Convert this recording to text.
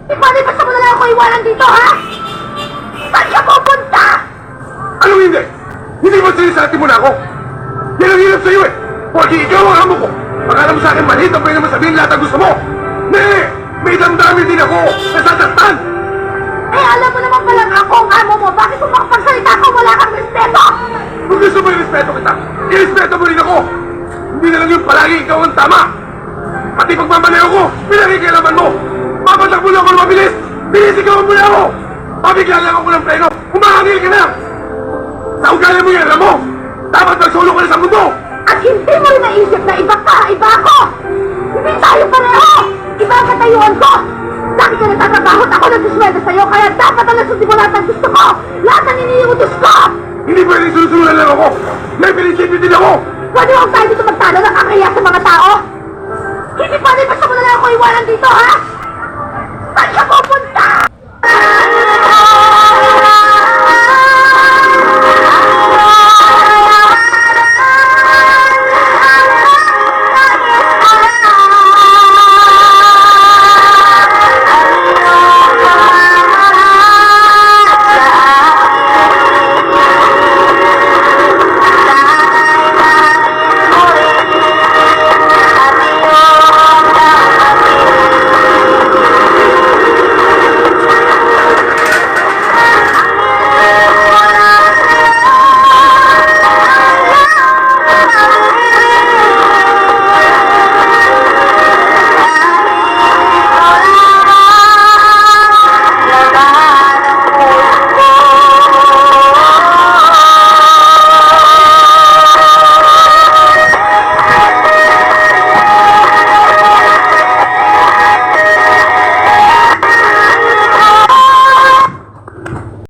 Ipalibas mo na lang ako iwanan dito, ha? Saan ka pupunta? Anong hindi? Hindi ba sinasabi mo na ako? Yan ang hirap sa'yo eh! Porque ikaw ang amo ko! Akala mo sa akin maliit ang pwede mo sabihin lahat ang gusto mo! May damdamin din ako! Nasasaktan! Eh, alam mo naman palang ako ang amo mo. Bakit mo makapagsalita ko wala kang respeto? Kung gusto mo i-respeto kita, i-respeto mo rin ako! Hindi na lang yung palagi ikaw ang tama! Pati pagmamaneho ko, pinakikailaman mo! Papatakbo lang ako na mabilis! Binisigawan mo na ako! Pabigyan lang ako ng preno! Umahangil ka na! Sa ugali mo yan, alam mo! Dapat magsulong ka na sa mundo! At hindi mo rin naisip na iba ka, iba ako! Hindi tayo pareho! Iba ang katayuan ko! Lagi ka natatrabaho at ako nagsusweldo sa'yo, kaya dapat ang nasundin mo lahat ng gusto ko! Lahat ng iniutos ko! Hindi pwedeng susunod lang ako! May pininsipyo din ako! Pwede mo tayo dito magtalo ng kakaya sa mga tao? Hindi pwede basta mo na lang ako iwanan dito, ha? Saan ka pupunta?